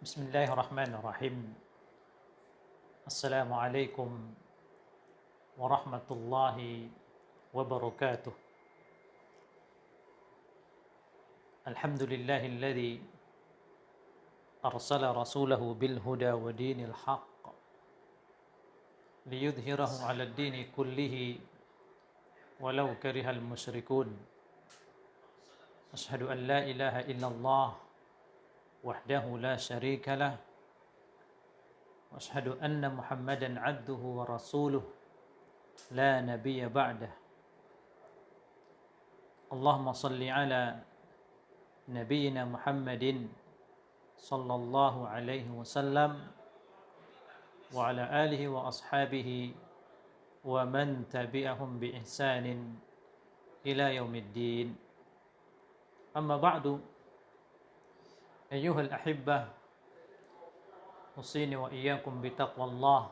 Bismillahirrahmanirrahim. Assalamualaikum warahmatullahi wabarakatuh. Alhamdulillahilladzi arsala rasulahu bil huda wa dinil haqq liyudhhirahu 'alad dini kullihi walau karihal musyrikun. Asyhadu an la ilaha illallah wahdahu la syarika lah wa asyhadu anna Muhammadan 'abduhu wa rasuluh la nabiyya ba'dah. Allahumma salli ala nabiyyina Muhammadin sallallahu alaihi wasallam wa ala alihi wa ashabihi wa man tabi'ahum bi ihsanin ila yaumiddin. Amma ba'du. Ayyuhal ahibbah, usini wa iyyakum bitaqwallah.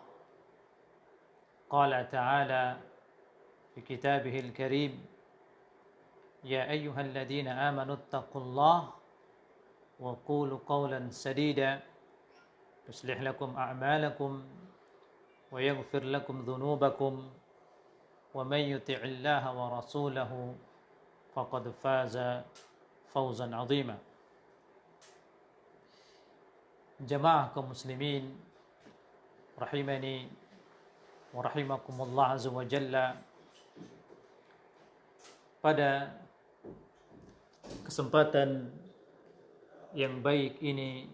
Qala ta'ala fi kitabihil karim, ya ayyuhalladzina amanu ittaqullah wa qulu qawlan sadida yuslih lakum a'malakum wa yaghfir lakum dhunubakum wa man yuti'illaha wa rasulahu faqad faza fawzan 'azima. Jamaah kaum muslimin rahimani wa rahimakumullah azza wa jalla. Pada kesempatan yang baik ini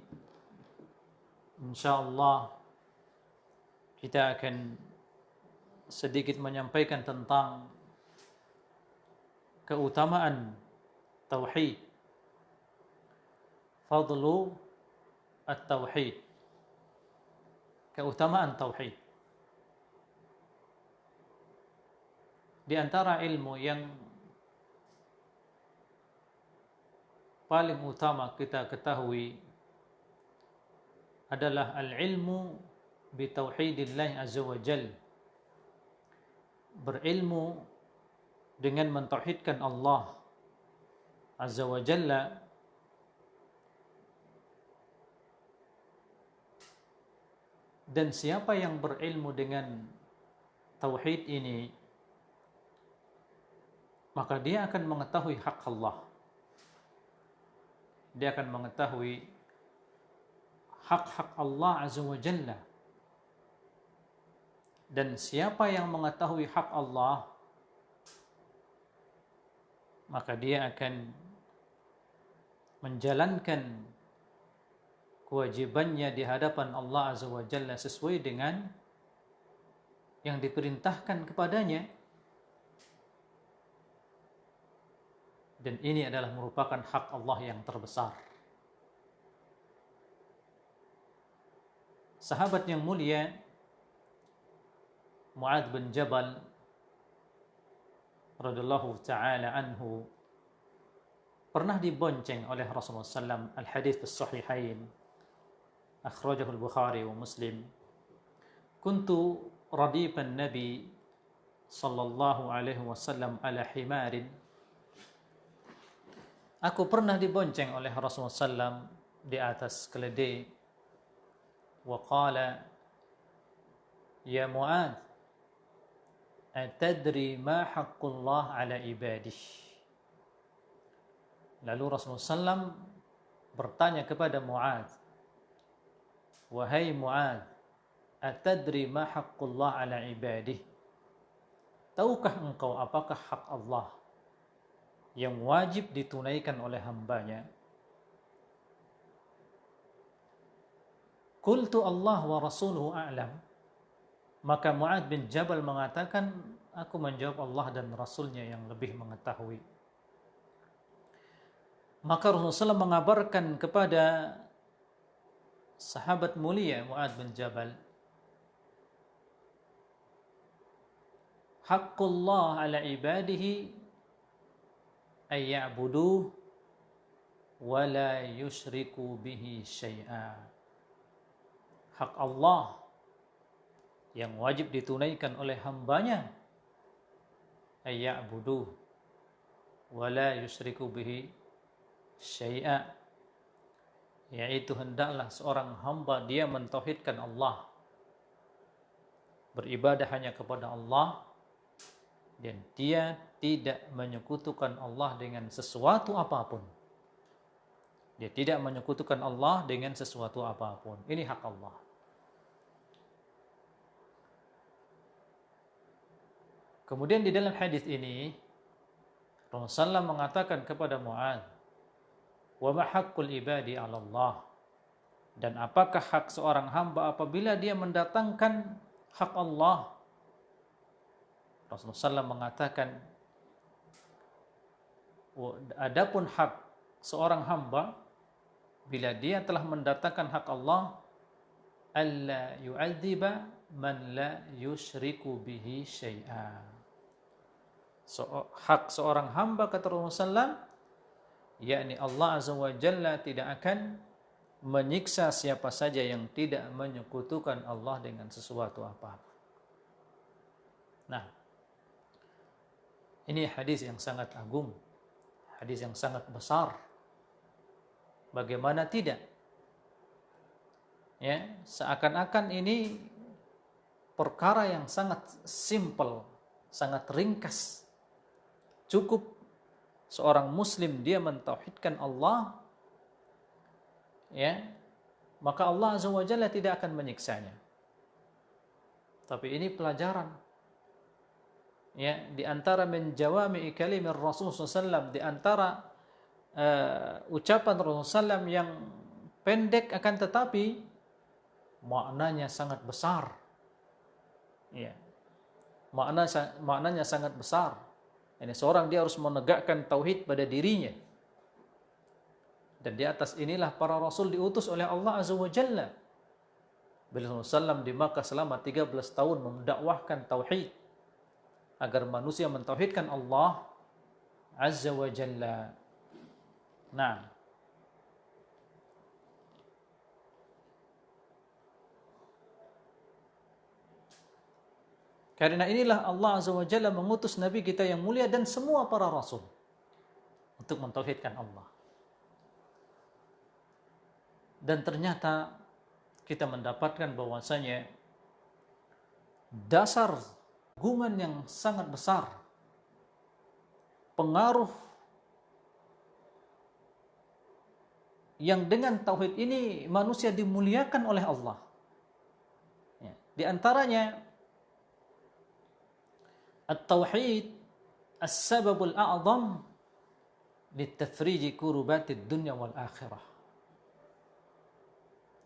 insyaallah kita akan sedikit menyampaikan tentang keutamaan tauhid, fadlu at-tauhid, keutamaan tauhid. Di antara ilmu yang paling utama kita ketahui adalah al-ilmu bi tauhidillah azza wa jal, berilmu dengan mentauhidkan Allah azza wa jalla. Dan siapa yang berilmu dengan tauhid ini, maka dia akan mengetahui hak Allah. Dia akan mengetahui hak-hak Allah azza wa jalla. Dan siapa yang mengetahui hak Allah, maka dia akan menjalankan kewajibannya di hadapan Allah azza wa jalla sesuai dengan yang diperintahkan kepadanya. Dan ini adalah merupakan hak Allah yang terbesar. Sahabat yang mulia Mu'adz bin Jabal radhiyallahu ta'ala anhu pernah dibonceng oleh Rasulullah SAW. Al-hadits as-sahihain akhrajahu al-Bukhari wa Muslim. Kuntu radiban Nabi sallallahu alaihi wasallam ala himarin. Aku pernah dibonceng oleh Rasulullah SAW di atas keledai. Wa qala, ya Mu'adz, atadri ma haqqullah ala ibadih. Lalu Rasulullah SAW bertanya kepada Mu'adz, wahai Mu'adz, atadri ma haqqullah ala ibadih? Tahukah engkau apakah hak Allah yang wajib ditunaikan oleh hambanya? Qultu Allah wa rasuluhu a'lam. Maka Mu'adz bin Jabal mengatakan, aku menjawab Allah dan Rasulnya yang lebih mengetahui. Maka Rasulullah SAW mengabarkan kepada sahabat mulia Mu'adz bin Jabal, haqqullah ala ibadihi ay ya'buduh wa la yusyriku bihi syai'a. Hak Allah yang wajib ditunaikan oleh hambanya, ay ya'buduh wa la yusyriku bihi syai'a, yaitu hendaklah seorang hamba dia mentauhidkan Allah, beribadah hanya kepada Allah, dan dia tidak menyekutukan Allah dengan sesuatu apapun. Dia tidak menyekutukan Allah dengan sesuatu apapun. Ini hak Allah. Kemudian di dalam hadis ini Rasulullah mengatakan kepada Mu'adz, "Wa ma haqqul ibadi 'ala Allah?" Dan apakah hak seorang hamba apabila dia mendatangkan hak Allah? Rasulullah SAW mengatakan, adapun hak seorang hamba bila dia telah mendatangkan hak Allah, alla yu'adziba man la yusyriku bihi syai'a. Hak seorang hamba, kata Rasulullah SAW, yakni Allah Azza wa Jalla tidak akan menyiksa siapa saja yang tidak menyekutukan Allah dengan sesuatu apa-apa. Nah, ini hadis yang sangat agung, hadis yang sangat besar. Bagaimana tidak? Ya, seakan-akan ini perkara yang sangat simple, sangat ringkas. Cukup seorang muslim dia mentauhidkan Allah, ya, maka Allah Azza wa Jalla tidak akan menyiksanya. Tapi ini pelajaran, ya, di antara menjawami kalimir Rasul SAW, di antara ucapan Rasulullah SAW yang pendek akan tetapi maknanya sangat besar. Ya. Maknanya sangat besar. Ini seorang dia harus menegakkan tauhid pada dirinya. Dan di atas inilah para rasul diutus oleh Allah Azza wa Jalla. Beliau SAW di Makkah selama 13 tahun mendakwahkan tauhid agar manusia mentauhidkan Allah Azza wa Jalla. Nah, karena inilah Allah Azza wa Jalla mengutus Nabi kita yang mulia dan semua para rasul untuk mentauhidkan Allah. Dan ternyata kita mendapatkan bahwasanya dasar hubungan yang sangat besar, pengaruh yang dengan tauhid ini manusia dimuliakan oleh Allah. Ya, di antaranya at-tauhid as-sababul a'zam litafriji kurubatid dunya wal akhirah.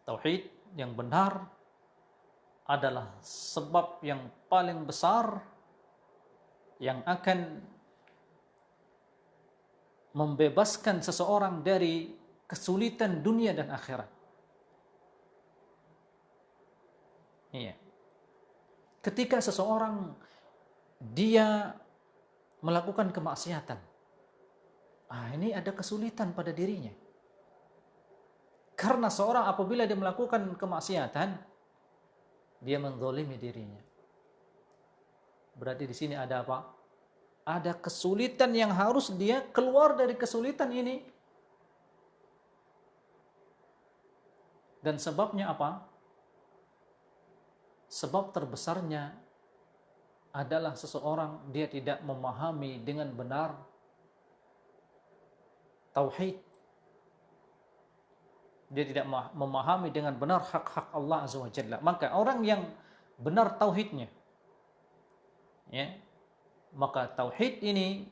Tauhid yang benar adalah sebab yang paling besar yang akan membebaskan seseorang dari kesulitan dunia dan akhirat. Iya. Ketika seseorang dia melakukan kemaksiatan, ini ada kesulitan pada dirinya. Karena seorang apabila dia melakukan kemaksiatan, dia menzalimi dirinya. Berarti di sini ada apa? Ada kesulitan yang harus dia keluar dari kesulitan ini. Dan sebabnya apa? Sebab terbesarnya adalah seseorang dia tidak memahami dengan benar tauhid. Dia tidak memahami dengan benar hak-hak Allah Azza wa Jalla. Maka orang yang benar tauhidnya, ya, maka tauhid ini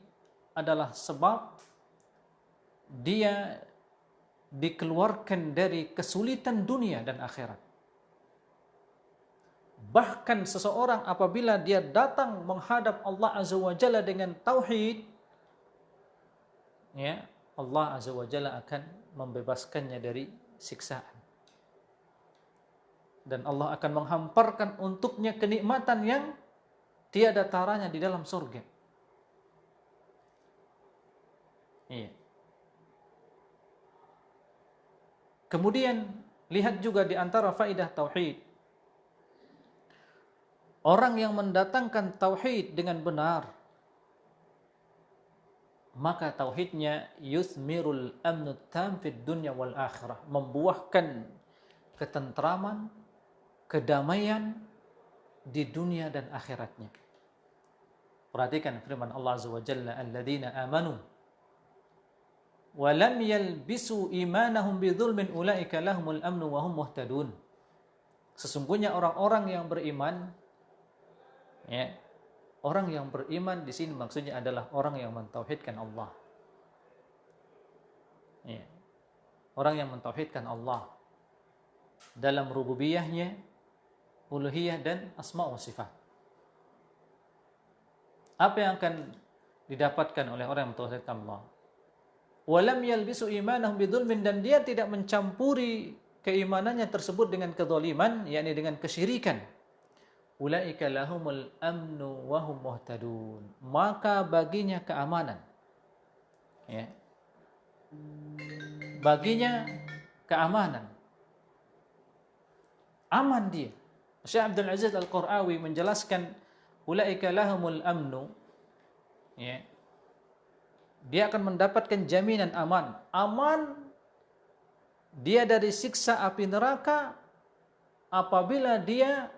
adalah sebab dia dikeluarkan dari kesulitan dunia dan akhirat. Bahkan seseorang apabila dia datang menghadap Allah Azza wa Jalla dengan tauhid, ya, Allah Azza wa Jalla akan membebaskannya dari siksaan. Dan Allah akan menghamparkan untuknya kenikmatan yang tiada taranya di dalam surga. Iya. Kemudian lihat juga di antara faidah tauhid. Orang yang mendatangkan tauhid dengan benar, maka tauhidnya yuthmirul amnu tam fid dunya wal akhirah, membuahkan ketentraman, kedamaian di dunia dan akhiratnya. Perhatikan firman Allah Azza wa Jalla, alladzina amanu wa lam yalbisu imanahum bidzulmin ulaika lahumul amnu wa hum muhtadun. Sesungguhnya orang-orang yang beriman, ya, orang yang beriman di sini maksudnya adalah orang yang mentauhidkan Allah. Ya. Orang yang mentauhidkan Allah dalam rububiyahnya, uluhiyah dan asma wa sifat. Apa yang akan didapatkan oleh orang yang mentauhidkan Allah? Walam yalbisu imanahum bidzulmin, dan dia tidak mencampuri keimanannya tersebut dengan kezaliman, yakni dengan kesyirikan. Ulaika lahumul amnu wa hum muhtadun, maka baginya keamanan. Ya. Baginya keamanan. Aman dia. Syekh Abdul Aziz Al-Qurawi menjelaskan ulaika lahumul amnu, ya. Dia akan mendapatkan jaminan aman. Aman dia dari siksa api neraka apabila dia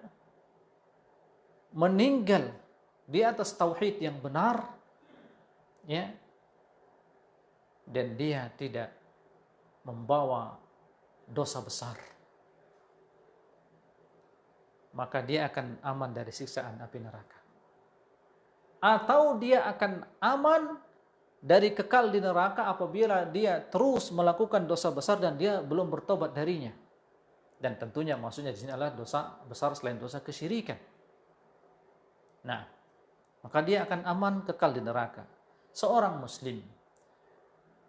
meninggal di atas tauhid yang benar, ya, dan dia tidak membawa dosa besar, maka dia akan aman dari siksaan api neraka. Atau dia akan aman dari kekal di neraka apabila dia terus melakukan dosa besar dan dia belum bertobat darinya. Dan tentunya maksudnya di sini adalah dosa besar selain dosa kesyirikan. Nah, maka dia akan aman kekal di neraka. Seorang muslim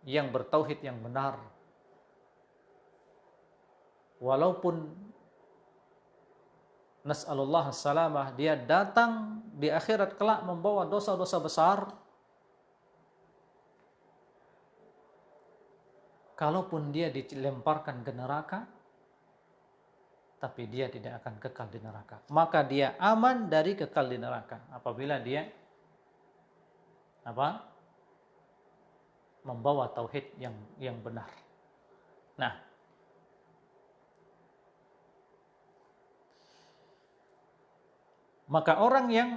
yang bertauhid yang benar, walaupun nas'alullah as-salamah, dia datang di akhirat kelak membawa dosa-dosa besar, kalaupun dia dilemparkan ke neraka, tapi dia tidak akan kekal di neraka. Maka dia aman dari kekal di neraka apabila dia membawa tauhid yang benar. Nah, maka orang yang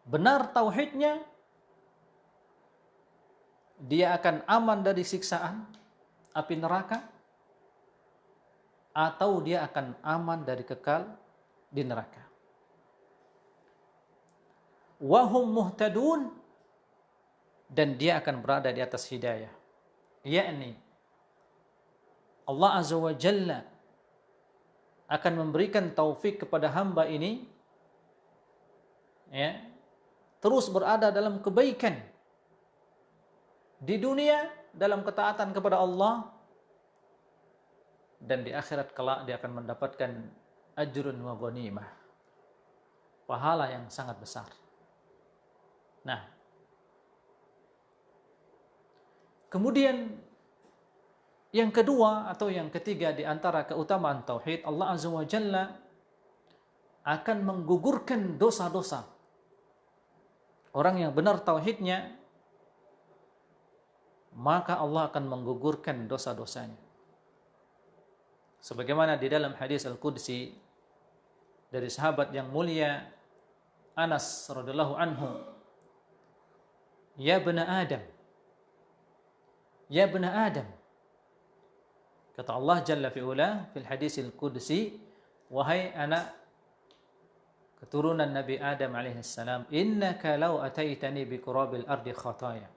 benar tauhidnya, dia akan aman dari siksaan api neraka, atau dia akan aman dari kekal di neraka. Wahum muhtadun, dan dia akan berada di atas hidayah. Yakni Allah Azza wa Jalla akan memberikan taufik kepada hamba ini, ya, terus berada dalam kebaikan di dunia dalam ketaatan kepada Allah, dan di akhirat kelak dia akan mendapatkan ajrun wa ghanimah, pahala yang sangat besar. Nah, kemudian yang kedua atau yang ketiga di antara keutamaan tauhid, Allah Azza wa Jalla akan menggugurkan dosa-dosa. Orang yang benar tauhidnya, maka Allah akan menggugurkan dosa-dosanya. Sebagaimana di dalam hadis Al-Qudsi dari sahabat yang mulia Anas radhiyallahu anhu, ya bani Adam, ya bani Adam, kata Allah Jalla fi'ula fil hadis Al-Qudsi, wahai anak keturunan Nabi Adam alaihi salam, innaka law ataitani bi qurabil ardi khataya,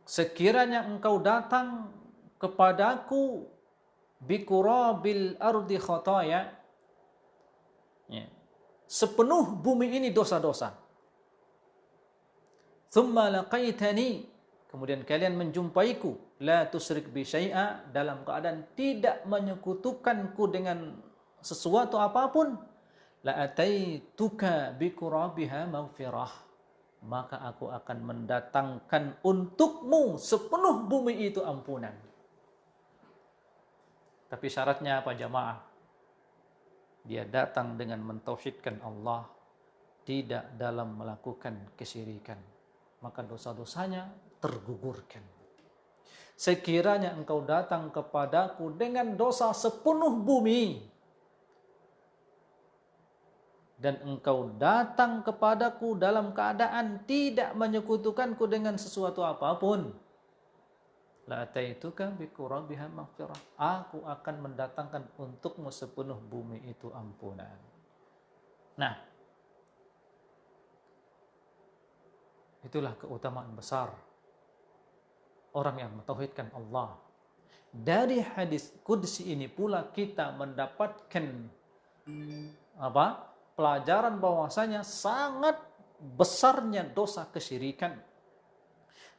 sekiranya engkau datang kepadaku biqurabil ardi khataya, ya, sepenuh bumi ini dosa-dosa, thumma laqaitani, kemudian kalian menjumpaiku, la tusyrik bi syai'a, dalam keadaan tidak menyekutukanku dengan sesuatu apapun, la ataituka biqurabiha maghfirah, maka aku akan mendatangkan untukmu sepenuh bumi itu ampunan. Tapi syaratnya apa jamaah? Dia datang dengan mentauhidkan Allah, tidak dalam melakukan kesyirikan, maka dosa-dosanya tergugurkan. Sekiranya engkau datang kepadaku dengan dosa sepenuh bumi, dan engkau datang kepadaku dalam keadaan tidak menyekutukanku dengan sesuatu apapun, la ataituka bi qurabiha maghfirah, aku akan mendatangkan untukmu sepenuh bumi itu ampunan. Nah, itulah keutamaan besar orang yang mentauhidkan Allah. Dari hadis qudsi ini pula kita mendapatkan pelajaran bahwasanya sangat besarnya dosa kesyirikan,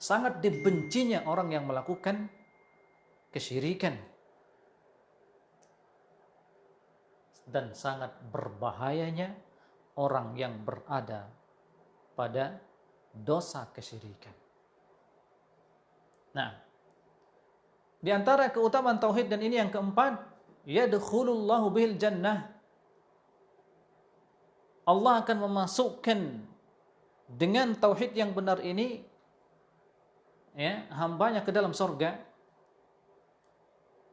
sangat dibencinya orang yang melakukan kesyirikan, dan sangat berbahayanya orang yang berada pada dosa kesyirikan. Nah, di antara keutamaan tauhid, dan ini yang keempat, yadkhulullahu bihil jannah, Allah akan memasukkan dengan tauhid yang benar ini hambanya ke dalam surga.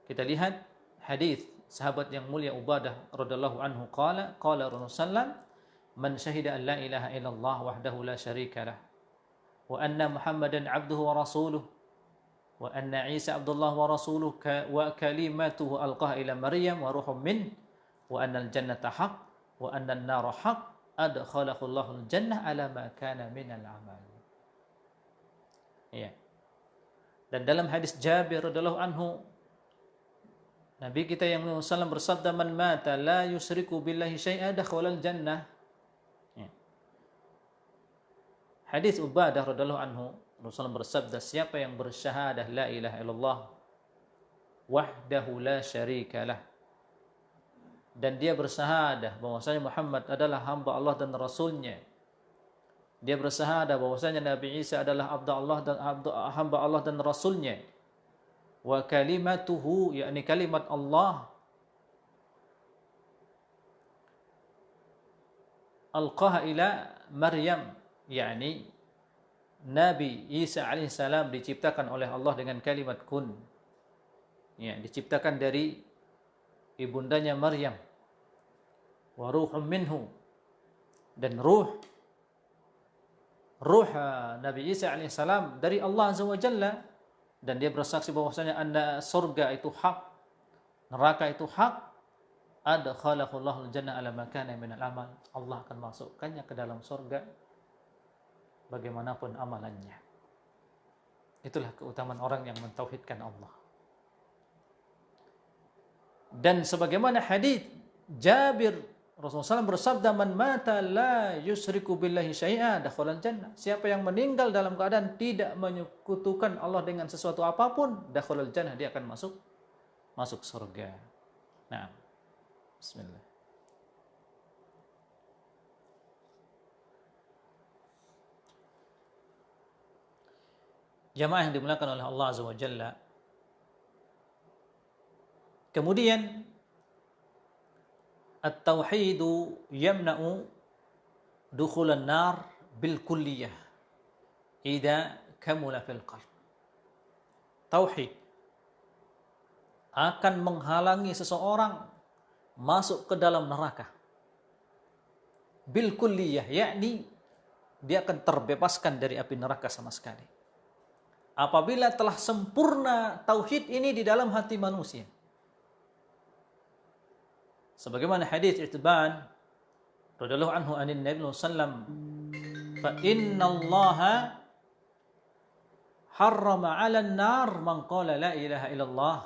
Kita lihat hadis sahabat yang mulia Ubadah radhiyallahu anhu, qala Rasulullah sallallahu, man syahida an la ilaha illallah wahdahu la syarika lah, wa anna Muhammadan abduhu wa rasuluh, wa anna Isa abdullah wa rasuluh, wa kalimatuhu alqaha ila Maryam wa ruhum min, wa anna al-jannata haqq wa anna an-nara haqq adkhalahu Allahul jannah ala ma kana minal amal. Ya. Dan dalam hadis Jabir radhiyallahu anhu, Nabi kita yang Muhammad SAW bersabda, man mata la yusriku billahi syai'a dakhalal jannah. Ya. Hadis Ubadah radhiyallahu anhu, Rasulullah bersabda, siapa yang bersyahadah la ilaha illallah wahdahu la syarikalah, dan dia bersyahadah bahwasanya Muhammad adalah hamba Allah dan Rasulnya, dia bersyahadah bahwasanya Nabi Isa adalah hamba Allah dan Rasulnya, wa kalimatuhu, yakni kalimat Allah, alqaha ila Maryam, yakni Nabi Isa alaihissalam diciptakan oleh Allah dengan kalimat kun, ya, diciptakan dari ibundanya Maryam, wa ruhum minhu, dan ruh Nabi Isa alaihissalam dari Allah azza wa jalla, dan dia bersaksi bahwasanya anna surga itu hak, neraka itu hak, adkhalahu Allahul jannah ala ma kana minal amal, Allah akan masukkannya ke dalam surga bagaimanapun amalannya. Itulah keutamaan orang yang mentauhidkan Allah. Dan sebagaimana hadis Jabir, Rasulullah SAW bersabda, man mata la yusriku billahi syai'a dakhalal jannah, siapa yang meninggal dalam keadaan tidak menyekutukan Allah dengan sesuatu apapun, dakhalal jannah, dia akan masuk surga. Nah, bismillah. Jamaah yang dimuliakan oleh Allah azza wa jalla, kemudian at-tauhidu yamna'u dukhulan nar bil kulliyah idza kamula fil qalb. Tauhid akan menghalangi seseorang masuk ke dalam neraka bil kulliyah, yakni dia akan terbebaskan dari api neraka sama sekali apabila telah sempurna tauhid ini di dalam hati manusia. Sebagaimana hadis Itban radhiyallahu anhu anin Nabi sallam, fa innallaha harrama 'alan nar man qala la ilaha illallah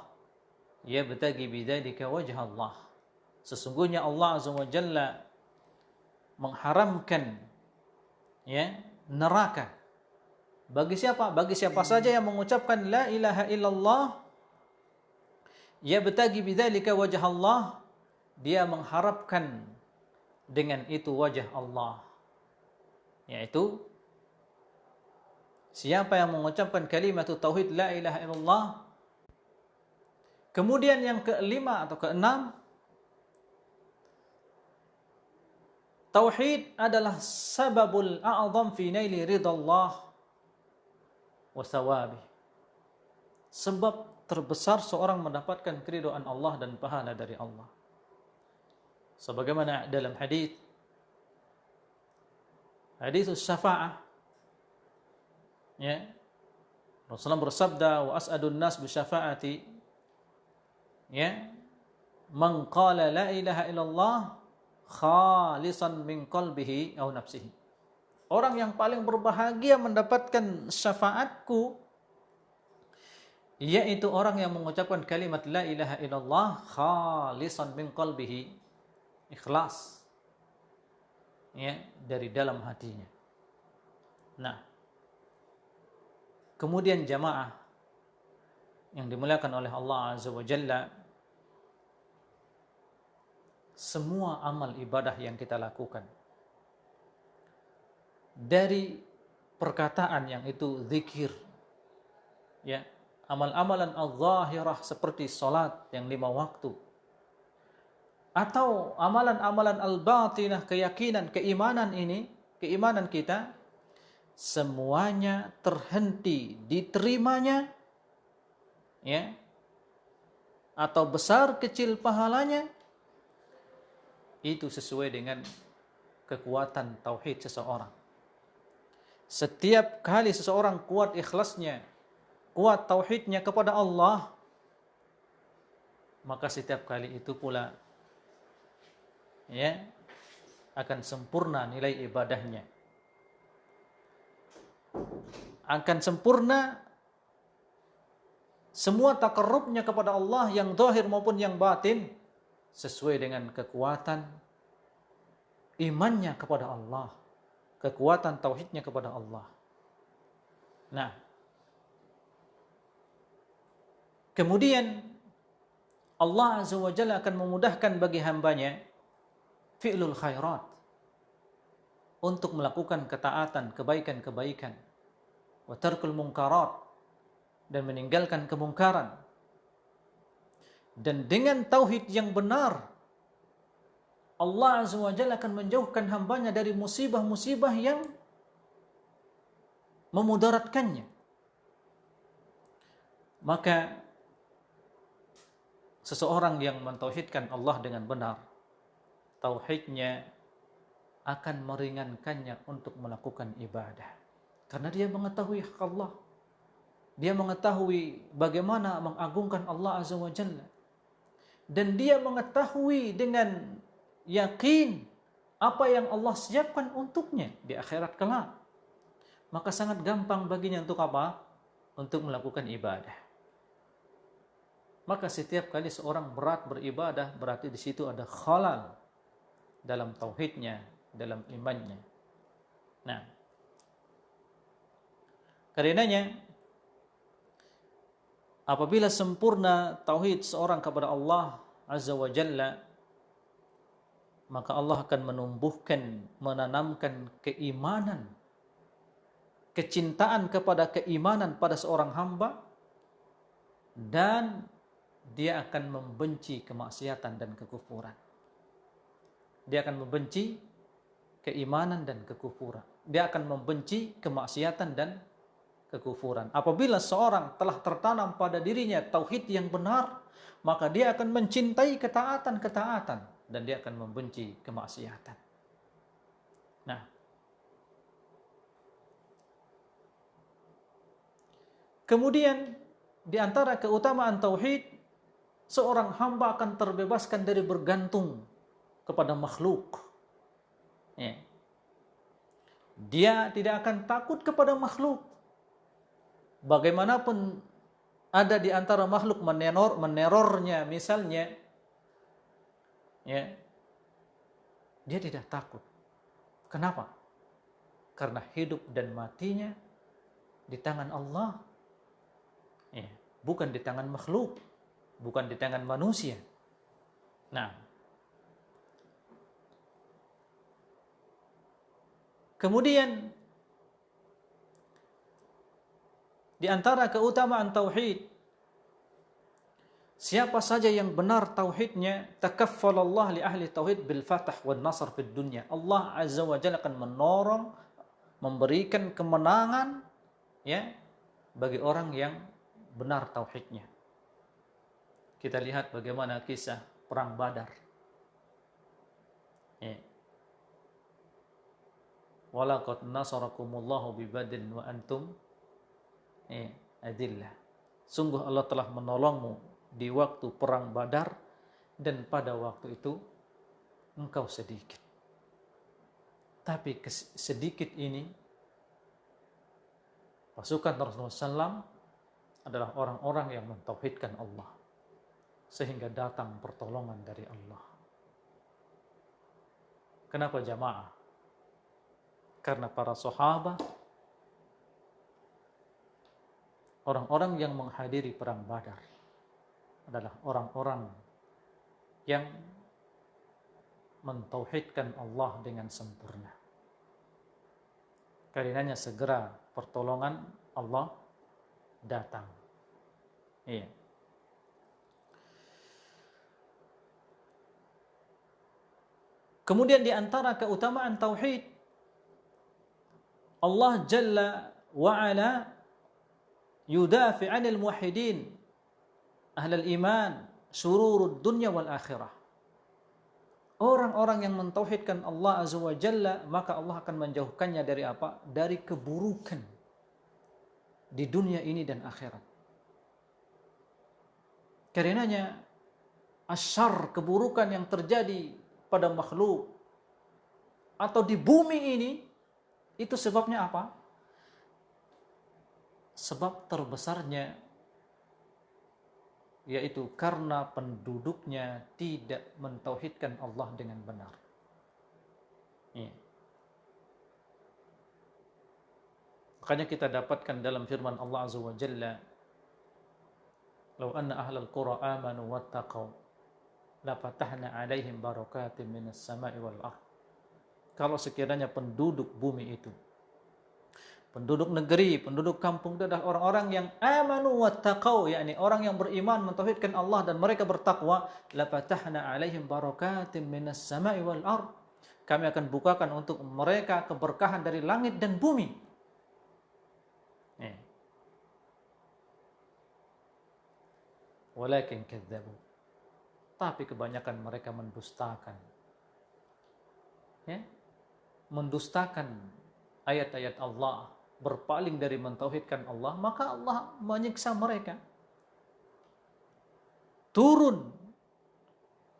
yabtaghi bidzalika wajha Allah. Sesungguhnya Allah azza wa jalla mengharamkan neraka bagi siapa? Bagi siapa saja yang mengucapkan la ilaha illallah yabtaghi bidzalika wajha Allah, dia mengharapkan dengan itu wajah Allah, yaitu siapa yang mengucapkan kalimat tauhid la ilaha illallah. Kemudian yang kelima atau keenam, Tauhid adalah sababul a'zam fi naili ridallah wa thawabi. Sebab terbesar seorang mendapatkan keridhaan Allah dan pahala dari Allah. Sebagaimana dalam hadis syafa'ah, ya, Rasulullah bersabda, wa as'adun nas bi syafa'ati, ya, man qala la ilaha illallah khalisan min qalbihi aw nafsihi. Orang yang paling berbahagia mendapatkan syafaatku yaitu orang yang mengucapkan kalimat la ilaha illallah khalisan min qalbihi, ikhlas, ya, dari dalam hatinya. Nah, kemudian jamaah yang dimuliakan oleh Allah Azza wa Jalla, semua amal ibadah yang kita lakukan, dari perkataan yang itu zikir, ya, amal-amalan al-zahirah seperti salat yang 5 waktu, atau amalan-amalan al-batinah, keyakinan, keimanan kita, semuanya terhenti diterimanya, ya, atau besar kecil pahalanya, itu sesuai dengan kekuatan tauhid seseorang. Setiap kali seseorang kuat ikhlasnya, kuat tauhidnya kepada Allah, maka setiap kali itu pula, ya, akan sempurna nilai ibadahnya, akan sempurna semua takarrubnya kepada Allah yang zahir maupun yang batin, sesuai dengan kekuatan imannya kepada Allah, kekuatan tauhidnya kepada Allah. Nah, kemudian Allah Azza wa Jalla akan memudahkan bagi hambanya fi'lul khairat, untuk melakukan ketaatan, kebaikan-kebaikan, wa tarkul munkarat, dan meninggalkan kemungkaran. Dan dengan tauhid yang benar, Allah Azza wa Jalla akan menjauhkan hambanya dari musibah-musibah yang memudaratkannya. Maka seseorang yang mentauhidkan Allah dengan benar, tauhidnya akan meringankannya untuk melakukan ibadah, karena dia mengetahui hak Allah, dia mengetahui bagaimana mengagungkan Allah Azza wa Jalla, dan dia mengetahui dengan yakin apa yang Allah siapkan untuknya di akhirat kelak. Maka sangat gampang baginya untuk apa? Untuk melakukan ibadah. Maka setiap kali seorang berat beribadah, berarti di situ ada khalal dalam tauhidnya, dalam imannya. Nah, karenanya apabila sempurna tauhid seorang kepada Allah Azza wa Jalla, maka Allah akan menumbuhkan, menanamkan keimanan, kecintaan kepada keimanan pada seorang hamba, dan dia akan membenci kemaksiatan dan kekufuran. Dia akan membenci keimanan dan kekufuran. Dia akan membenci kemaksiatan dan kekufuran. Apabila seorang telah tertanam pada dirinya tauhid yang benar, maka dia akan mencintai ketaatan-ketaatan dan dia akan membenci kemaksiatan. Nah, kemudian di antara keutamaan tauhid, seorang hamba akan terbebaskan dari bergantung kepada makhluk. Ya. Dia tidak akan takut kepada makhluk. Bagaimanapun ada di antara makhluk menerornya misalnya, ya, dia tidak takut. Kenapa? Karena hidup dan matinya di tangan Allah, ya, bukan di tangan makhluk, bukan di tangan manusia. Nah, kemudian di antara keutamaan tauhid, siapa saja yang benar tauhidnya, takaffalallah li ahli tauhid bil fatah wan nasr fid dunya. Allah Azza wa Jalla akan menolong, memberikan kemenangan ya bagi orang yang benar tauhidnya. Kita lihat bagaimana kisah perang Badar. Ya. Walaqad nasarakumullahu bi Badrin wa antum adillah. Sungguh Allah telah menolongmu di waktu perang Badar dan pada waktu itu engkau sedikit. Tapi sedikit ini pasukan Rasulullah SAW adalah orang-orang yang mentauhidkan Allah sehingga datang pertolongan dari Allah. Kenapa jamaah? Karena para sahabat, orang-orang yang menghadiri perang Badar adalah orang-orang yang mentauhidkan Allah dengan sempurna. Karenanya segera pertolongan Allah datang. Iya. Kemudian di antara keutamaan tauhid, Allah Jalla wa'ala yudafi 'anil muwahhidin ahlal iman syururud dunya wal akhirah. Orang-orang yang mentauhidkan Allah Azza wa Jalla, maka Allah akan menjauhkannya dari apa? Dari keburukan di dunia ini dan akhirat. Karenanya asyar, keburukan yang terjadi pada makhluk atau di bumi ini, itu sebabnya apa? Sebab terbesarnya yaitu karena penduduknya tidak mentauhidkan Allah dengan benar. Ya. Makanya kita dapatkan dalam firman Allah Azza wa Jalla, "Lau anna ahlal qura amanu wattaqau la fatahna 'alaihim barakatim minas sama'i wal ardh." Kalau sekiranya penduduk bumi itu, penduduk negeri, penduduk kampung itu adalah orang-orang yang amanu wattaqau, yakni orang yang beriman, mentauhidkan Allah dan mereka bertakwa, la fatahna 'alaihim barakatim minas sama'i wal ardh. Kami akan bukakan untuk mereka keberkahan dari langit dan bumi. Walakin kadzabu. Tapi kebanyakan mereka mendustakan. Ya? Mendustakan ayat-ayat Allah, berpaling dari mentauhidkan Allah, maka Allah menyiksa mereka. Turun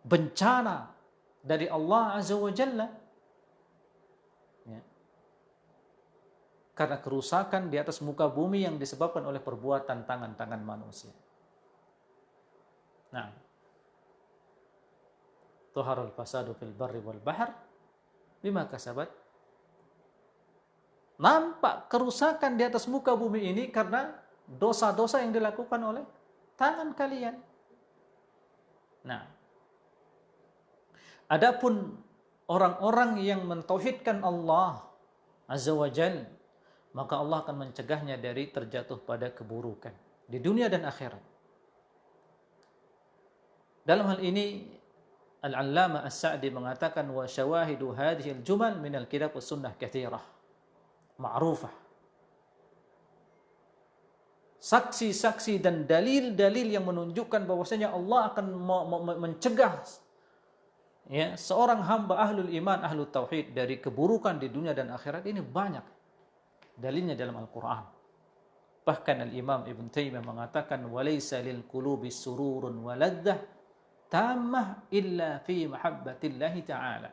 bencana dari Allah Azza wa Jalla. Ya. Karena kerusakan di atas muka bumi yang disebabkan oleh perbuatan tangan-tangan manusia. Nah, Tuharul fasadu fil barri wal bahr bima kasabat. Nampak kerusakan di atas muka bumi ini karena dosa-dosa yang dilakukan oleh tangan kalian. Nah, adapun orang-orang yang mentauhidkan Allah Azza wa Jalla, maka Allah akan mencegahnya dari terjatuh pada keburukan di dunia dan akhirat. Dalam hal ini Al-Allamah As-Sa'di mengatakan, wa syawahidu hadhil jumal minal kitab was sunnah katsirah ma'rufah. Saksi-saksi dan dalil-dalil yang menunjukkan bahwasanya Allah akan mencegah ya seorang hamba ahlul iman, ahlul tauhid dari keburukan di dunia dan akhirat ini banyak dalilnya dalam Al-Qur'an. Bahkan Al-Imam Ibn Taimiyah mengatakan, walaysa lil qulubi sururun wa ladzah tamah illa fi mahabbatillahi ta'ala.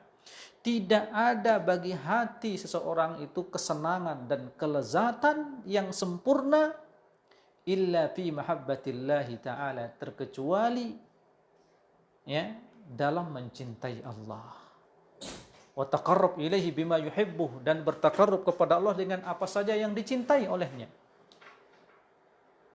Tidak ada bagi hati seseorang itu kesenangan dan kelezatan yang sempurna illa fi mahabbatillahi ta'ala, terkecuali ya dalam mencintai Allah. Wa taqarrub ilaihi bima yuhibbuh, dan bertakarrub kepada Allah dengan apa saja yang dicintai olehnya.